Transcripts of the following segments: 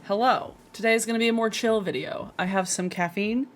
Hello. Today is going to be a more chill video. I have some caffeine.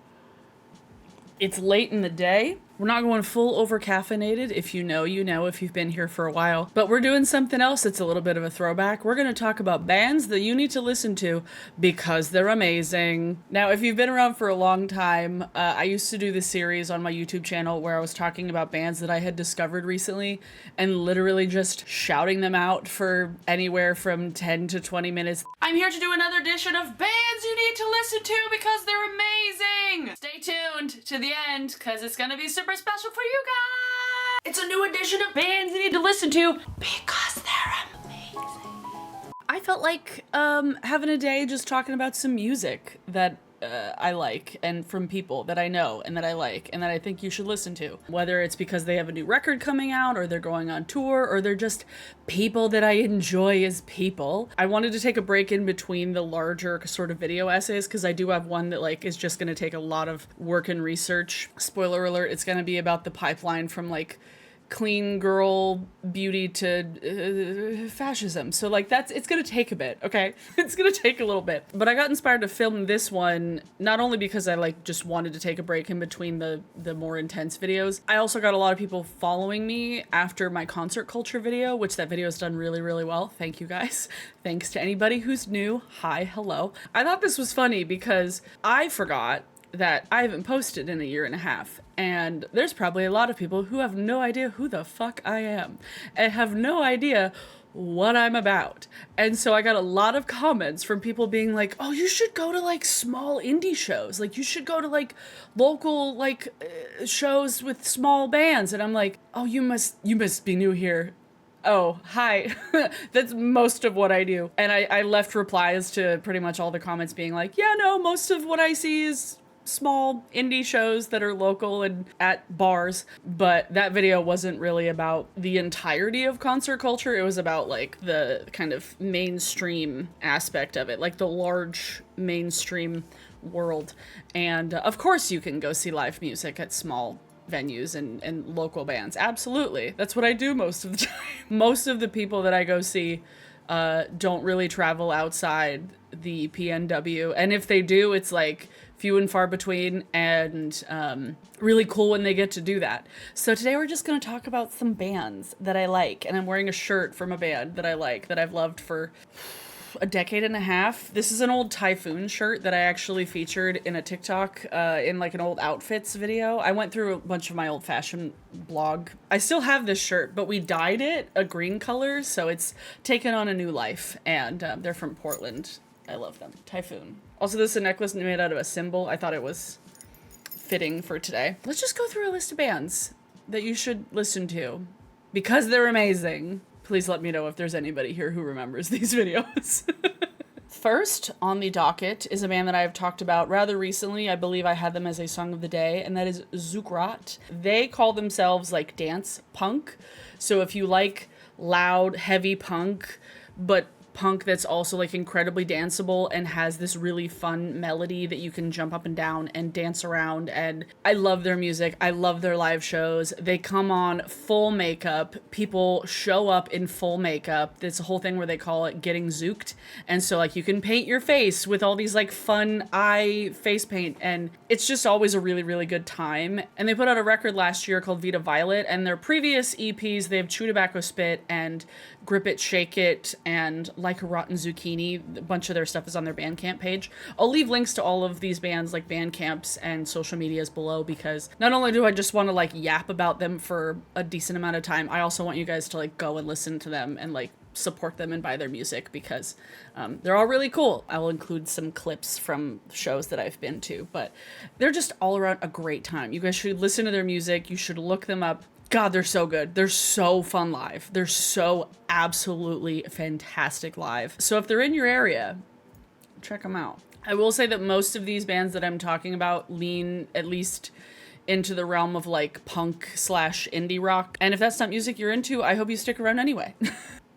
It's late in the day. We're not going full over caffeinated. If you know, you know, if you've been here for a while. But we're doing something else that's a little bit of a throwback. We're going to talk about bands that you need to listen to because they're amazing. Now, if you've been around for a long time, I used to do this series on my YouTube channel where I was talking about bands that I had discovered recently and literally just shouting them out for anywhere from 10 to 20 minutes. I'm here to do another edition of bands you need to listen to because they're amazing. Stay tuned to the end because it's going to be super special for you guys. It's a new edition of bands you need to listen to because they're amazing. I felt like having a day just talking about some music that I like and from people that I know and that I like and that I think you should listen to. Whether it's because they have a new record coming out or they're going on tour or they're just people that I enjoy as people. I wanted to take a break in between the larger sort of video essays because I do have one that like is just going to take a lot of work and research. Spoiler alert, it's going to be about the pipeline from like clean girl beauty to fascism. So like it's gonna take a bit, okay? It's gonna take a little bit. But I got inspired to film this one not only because I like just wanted to take a break in between the more intense videos. I also got a lot of people following me after my concert culture video, which that video has done really, really well. Thank you guys. Thanks to anybody who's new. Hi, hello. I thought this was funny because I forgot that I haven't posted in a year and a half. And there's probably a lot of people who have no idea who the fuck I am and have no idea what I'm about. And so I got a lot of comments from people being like, oh, you should go to like small indie shows. Like you should go to like local like shows with small bands. And I'm like, oh, you must be new here. Oh, hi. That's most of what I do. And I left replies to pretty much all the comments being like, yeah, no, most of what I see is small indie shows that are local and at bars. But that video wasn't really about the entirety of concert culture. It was about like the kind of mainstream aspect of it, like the large mainstream world. And of course you can go see live music at small venues and local bands. Absolutely. That's what I do most of the time. Most of the people that I go see don't really travel outside the PNW. And if they do, it's like few and far between and really cool when they get to do that. So today we're just going to talk about some bands that I like. And I'm wearing a shirt from a band that I like, that I've loved for a decade and a half. This is an old Typhoon shirt that I actually featured in a TikTok in like an old outfits video. I went through a bunch of my old fashion blog. I still have this shirt, but we dyed it a green color, so it's taken on a new life. And they're from Portland. I love them. Typhoon. Also, this is a necklace made out of a symbol. I thought it was fitting for today. Let's just go through a list of bands that you should listen to because they're amazing. Please let me know if there's anybody here who remembers these videos. First on the docket is a band that I've talked about rather recently. I believe I had them as a song of the day, and that is Zukrat. They call themselves like dance punk. So if you like loud, heavy punk, but punk that's also like incredibly danceable and has this really fun melody that you can jump up and down and dance around, and I love their music. I love their live shows. They come on full makeup. People show up in full makeup. It's a whole thing where they call it getting zooked, and so like you can paint your face with all these like fun eye face paint, and it's just always a really, really good time. And they put out a record last year called Vita Violet, and their previous EPs, they have Chew Tobacco Spit and Grip It, Shake It, and Like a Rotten Zucchini. A bunch of their stuff is on their Bandcamp page. I'll leave links to all of these bands, like Bandcamps and social medias below, because not only do I just want to like yap about them for a decent amount of time, I also want you guys to like go and listen to them and like support them and buy their music because they're all really cool. I will include some clips from shows that I've been to, but they're just all around a great time. You guys should listen to their music. You should look them up. God, they're so good. They're so fun live. They're so absolutely fantastic live. So if they're in your area, check them out. I will say that most of these bands that I'm talking about lean at least into the realm of like punk / indie rock. And if that's not music you're into, I hope you stick around anyway.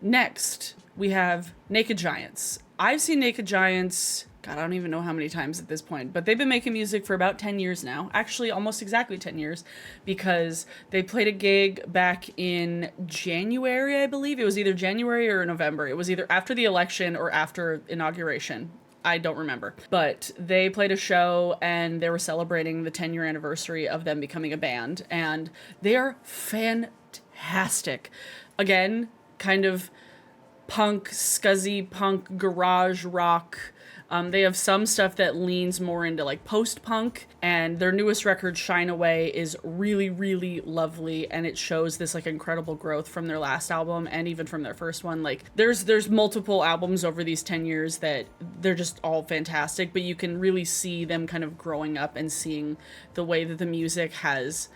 Next, we have Naked Giants. I've seen Naked Giants, God, I don't even know how many times at this point, but they've been making music for about 10 years now. Actually, almost exactly 10 years, because they played a gig back in January, I believe. It was either January or November. It was either after the election or after inauguration. I don't remember. But they played a show and they were celebrating the 10-year anniversary of them becoming a band. And they are fantastic. Again, kind of punk, scuzzy punk, garage rock. They have some stuff that leans more into like post-punk, and their newest record, Shine Away, is really, really lovely, and it shows this like incredible growth from their last album and even from their first one. Like there's multiple albums over these 10 years that they're just all fantastic, but you can really see them kind of growing up and seeing the way that the music has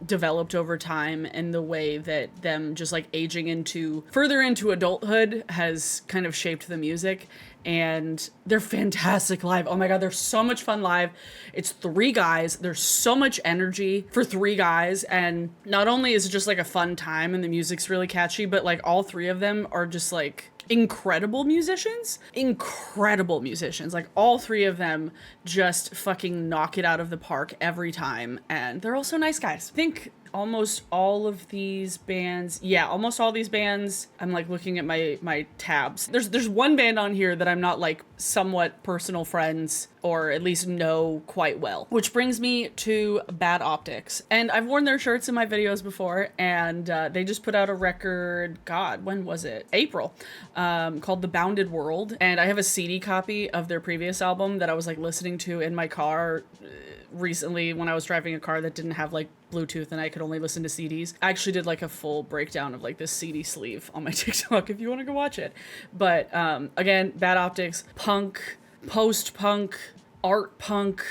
developed over time, and the way that them just like aging into further into adulthood has kind of shaped the music. And they're fantastic live. Oh my god, they're so much fun live. It's 3 guys. There's so much energy for 3 guys, and not only is it just like a fun time and the music's really catchy, but like all 3 of them are just like incredible musicians. Like all 3 of them just fucking knock it out of the park every time, and they're also nice guys. I think almost all these bands, I'm like looking at my tabs. There's one band on here that I'm not like somewhat personal friends or at least know quite well, which brings me to Bad Optics. And I've worn their shirts in my videos before, and they just put out a record, god, when was it? April, called The Bounded World. And I have a CD copy of their previous album that I was like listening to in my car recently when I was driving a car that didn't have like Bluetooth and I could only listen to CDs. I actually did like a full breakdown of like this CD sleeve on my TikTok if you want to go watch it. But again, Bad Optics, punk, post-punk, art punk,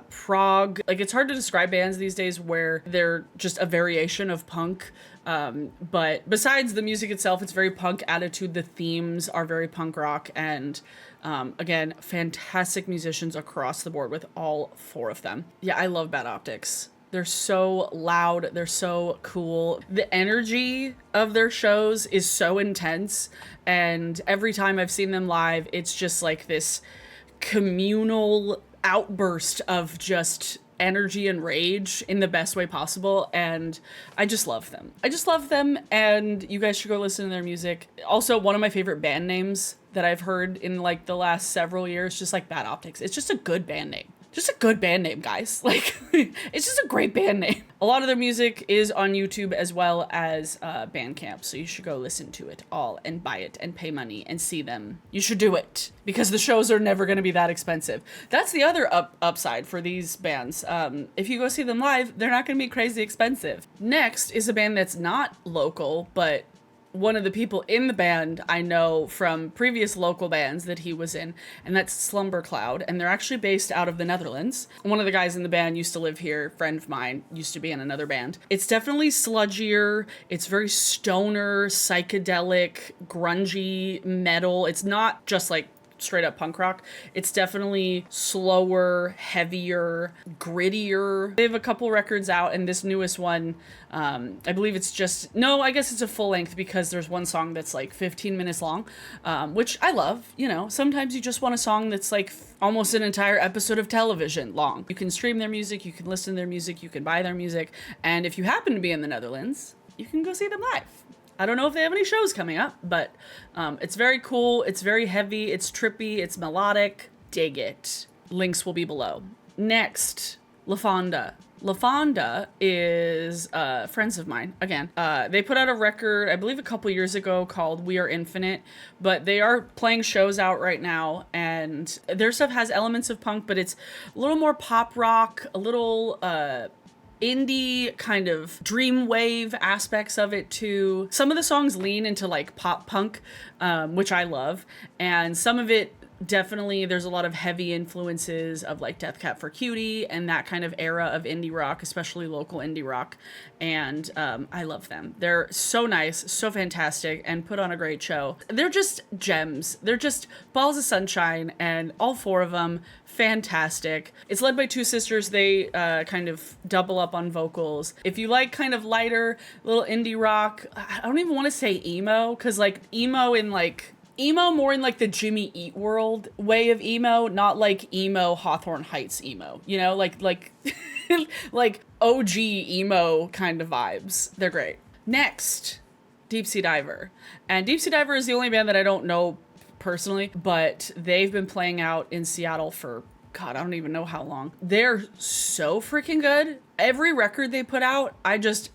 prog. Like it's hard to describe bands these days where they're just a variation of punk. But besides the music itself, it's very punk attitude. The themes are very punk rock, and again, fantastic musicians across the board with all 4 of them. Yeah, I love Bad Optics. They're so loud. They're so cool. The energy of their shows is so intense. And every time I've seen them live, it's just like this communal outburst of just energy and rage in the best way possible. And I just love them. And you guys should go listen to their music. Also, one of my favorite band names that I've heard in like the last several years, just like Bad Optics. It's just a good band name. Just a good band name, guys. Like, it's just a great band name. A lot of their music is on YouTube as well as Bandcamp, so you should go listen to it all and buy it and pay money and see them. You should do it, because the shows are never going to be that expensive. That's the other upside for these bands. If you go see them live, they're not going to be crazy expensive. Next is a band that's not local, but one of the people in the band I know from previous local bands that he was in, and that's SlumberCloud, and they're actually based out of the Netherlands. One of the guys in the band used to live here, friend of mine, used to be in another band. It's definitely sludgier, it's very stoner, psychedelic, grungy metal. It's not just like straight up punk rock. It's definitely slower, heavier, grittier. They have a couple records out, and this newest one, I believe it's just, no, I guess it's a full length, because there's one song that's like 15 minutes long, which I love. You know, sometimes you just want a song that's like almost an entire episode of television long. You can stream their music, you can listen to their music, you can buy their music, and if you happen to be in the Netherlands, you can go see them live. I don't know if they have any shows coming up, but it's very cool. It's very heavy. It's trippy. It's melodic. Dig it. Links will be below. Next, Lefonda. Lefonda is friends of mine. Again, they put out a record, I believe a couple years ago, called We Are Infinite, but they are playing shows out right now, and their stuff has elements of punk, but it's a little more pop rock, a little indie kind of dream wave aspects of it too. Some of the songs lean into like pop punk, which I love, and some of it definitely, there's a lot of heavy influences of like Death Cab for Cutie and that kind of era of indie rock, especially local indie rock. And I love them. They're so nice, so fantastic, and put on a great show. They're just gems. They're just balls of sunshine, and all 4 of them, fantastic. It's led by 2 sisters. They kind of double up on vocals. If you like kind of lighter, little indie rock, I don't even want to say emo, because like emo more in like the Jimmy Eat World way of emo, not like emo Hawthorne Heights emo, you know, like like OG emo kind of vibes. They're great. Next, Deep Sea Diver. And Deep Sea Diver is the only band that I don't know personally, but they've been playing out in Seattle for, God, I don't even know how long. They're so freaking good. Every record they put out, I just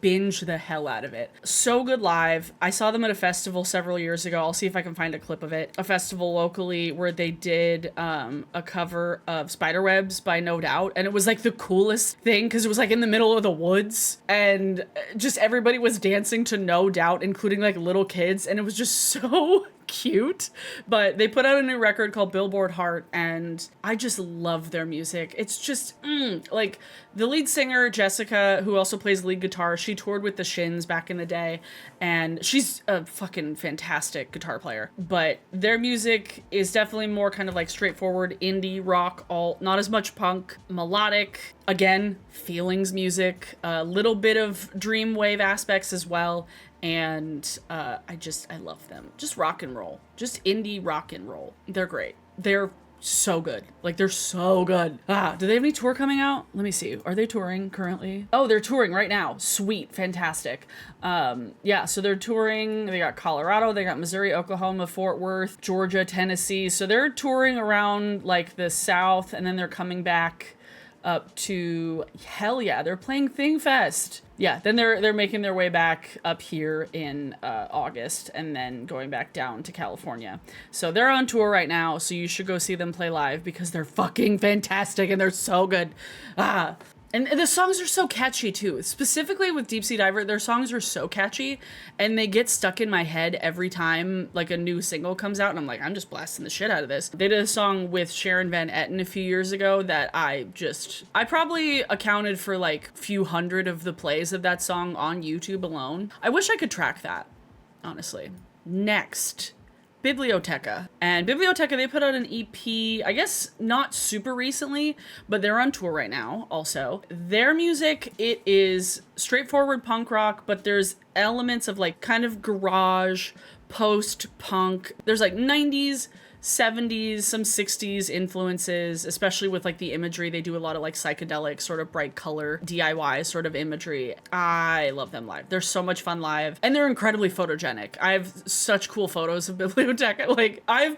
binge the hell out of it. So good live. I saw them at a festival several years ago. I'll see if I can find a clip of it. A festival locally where they did a cover of Spiderwebs by No Doubt, and it was like the coolest thing because it was like in the middle of the woods and just everybody was dancing to No Doubt, including like little kids, and it was just so cute. But they put out a new record called Billboard Heart, and I just love their music. It's just like the lead singer Jessica, who also plays lead guitar, she toured with the Shins back in the day, and she's a fucking fantastic guitar player. But their music is definitely more kind of like straightforward indie rock, alt, not as much punk, melodic, again, feelings music, a little bit of dreamwave aspects as well. And I love them. Just rock and roll. Just indie rock and roll. They're great. They're so good. Like, they're so good. Do they have any tour coming out? Let me see. Are they touring currently? Oh, they're touring right now. Sweet. Fantastic. Yeah, so they're touring. They got Colorado. They got Missouri, Oklahoma, Fort Worth, Georgia, Tennessee. So they're touring around, like, the South, and then they're coming back up to, hell yeah, they're playing Thing Fest. Yeah, then they're making their way back up here in August and then going back down to California. So they're on tour right now, so you should go see them play live because they're fucking fantastic and they're so good. And the songs are so catchy too. Specifically with Deep Sea Diver, their songs are so catchy and they get stuck in my head every time like a new single comes out and I'm like, I'm just blasting the shit out of this. They did a song with Sharon Van Etten a few years ago that I probably accounted for like a few hundred of the plays of that song on YouTube alone. I wish I could track that, honestly. Next, Biblioteca. And Biblioteca, they put out an EP, I guess not super recently, but they're on tour right now also. Their music, it is straightforward punk rock, but there's elements of like kind of garage, post-punk. There's like 90s, 70s, some 60s influences, especially with like the imagery. They do a lot of like psychedelic sort of bright color DIY sort of imagery. I love them live. They're so much fun live and they're incredibly photogenic. I have such cool photos of Biblioteca. Like I have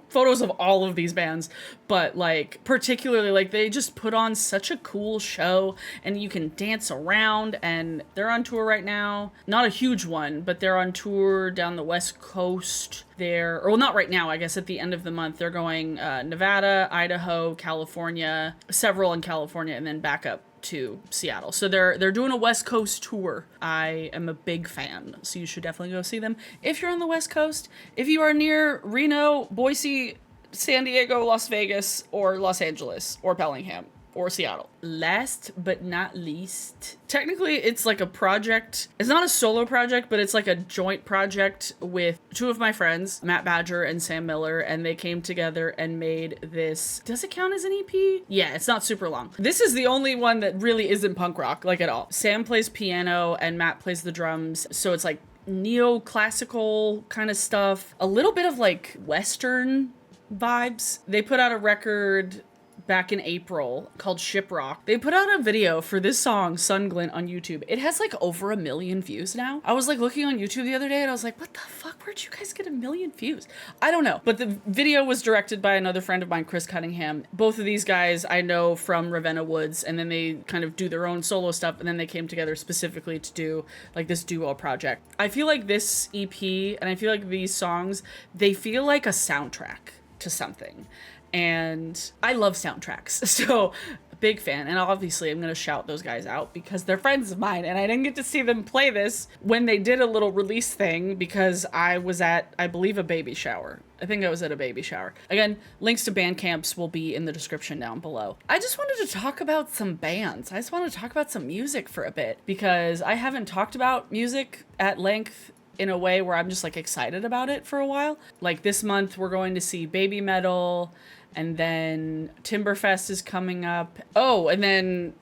photos of all of these bands, but like particularly like they just put on such a cool show and you can dance around, and they're on tour right now. Not a huge one, but they're on tour down the West Coast. Well, not right now, I guess at the end of the month. They're going Nevada, Idaho, California, several in California, and then back up to Seattle. So they're doing a West Coast tour. I am a big fan, so you should definitely go see them if you're on the West Coast. If you are near Reno, Boise, San Diego, Las Vegas, or Los Angeles, or Bellingham, or Seattle. Last but not least, technically it's like a project. It's not a solo project, but it's like a joint project with two of my friends, Matt Badger and Sam Miller, and they came together and made this. Does it count as an EP? Yeah, it's not super long. This is the only one that really isn't punk rock, like at all. Sam plays piano and Matt plays the drums, so it's like neoclassical kind of stuff, a little bit of like Western vibes. They put out a record back in April called Shiprock. They put out a video for this song, Sunglint, on YouTube. It has like over 1 million views now. I was like looking on YouTube the other day and I was like, what the fuck? Where'd you guys get 1 million views? I don't know. But the video was directed by another friend of mine, Chris Cunningham. Both of these guys I know from Ravenna Woods, and then they kind of do their own solo stuff, and then they came together specifically to do like this duo project. I feel like this EP and I feel like these songs, they feel like a soundtrack to something. And I love soundtracks, so big fan. And obviously I'm going to shout those guys out because they're friends of mine, and I didn't get to see them play this when they did a little release thing because I was at, I believe, a baby shower. I think I was at a baby shower. Again, links to band camps will be in the description down below. I just wanted to talk about some bands. I just wanted to talk about some music for a bit because I haven't talked about music at length in a way where I'm just like excited about it for a while. Like this month we're going to see Baby Metal, and then Timberfest is coming up. Oh, and then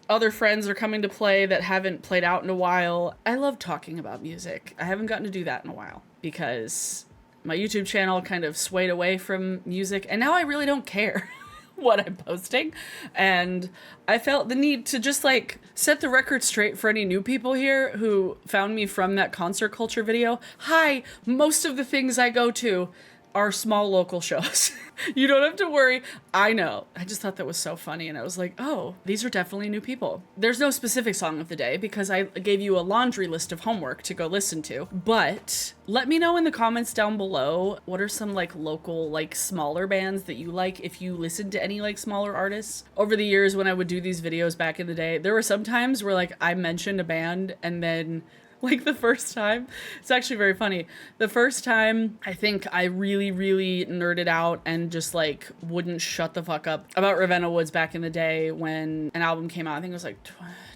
other friends are coming to play that haven't played out in a while. I love talking about music. I haven't gotten to do that in a while because my YouTube channel kind of swayed away from music, and now I really don't care what I'm posting. And I felt the need to just like set the record straight for any new people here who found me from that concert culture video. Hi, most of the things I go to, are small local shows. You don't have to worry. I know. I just thought that was so funny. And I was like, oh, these are definitely new people. There's no specific song of the day because I gave you a laundry list of homework to go listen to. But let me know in the comments down below, what are some like local, like smaller bands that you like if you listen to any like smaller artists. Over the years when I would do these videos back in the day, there were some times where like I mentioned a band and then like the first time, it's actually very funny. The first time, I think I really, really nerded out and just like wouldn't shut the fuck up about Ravenna Woods back in the day when an album came out. I think it was like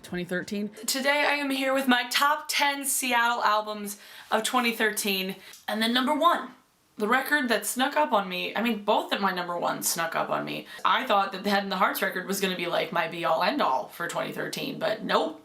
2013. Today I am here with my top 10 Seattle albums of 2013. And then number 1. The record that snuck up on me, I mean, both of my number 1s snuck up on me. I thought that the Head and the Hearts record was gonna be like my be-all end-all for 2013, but nope.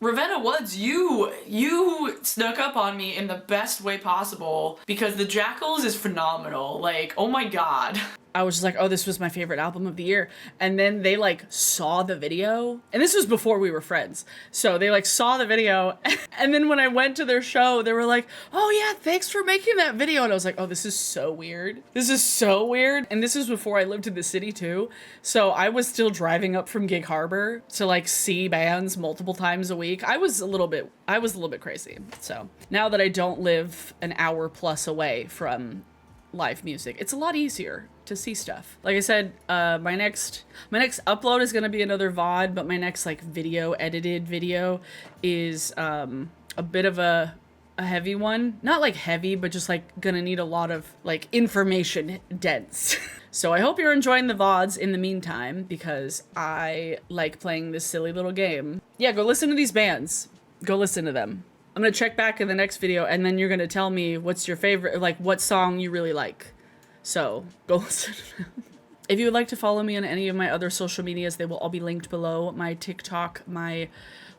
Ravenna Woods, you snuck up on me in the best way possible because The Jackals is phenomenal. Like, oh my god. I was just like, oh, this was my favorite album of the year. And then they like saw the video. And this was before we were friends. So they like saw the video. And then when I went to their show, they were like, oh yeah, thanks for making that video. And I was like, oh, this is so weird. This is so weird. And this was before I lived in the city too. So I was still driving up from Gig Harbor to like see bands multiple times a week. I was a little bit crazy. So now that I don't live an hour plus away from live music, it's a lot easier to see stuff. Like I said, my next upload is gonna be another VOD, but my next like edited video is a bit of a heavy one. Not like heavy, but just like gonna need a lot of like information dense. So I hope you're enjoying the VODs in the meantime, because I like playing this silly little game. Yeah, go listen to these bands. Go listen to them. I'm gonna check back in the next video and then you're gonna tell me what's your favorite, like what song you really like. So go listen to them. If you would like to follow me on any of my other social medias, they will all be linked below. My TikTok, my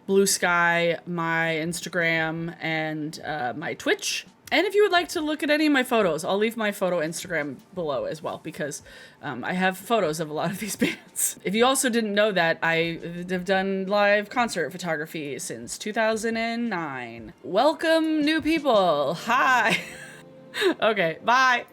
Blue Sky, my Instagram, and my Twitch. And if you would like to look at any of my photos, I'll leave my photo Instagram below as well, because I have photos of a lot of these bands. If you also didn't know that, I have done live concert photography since 2009. Welcome, new people. Hi. Okay, bye.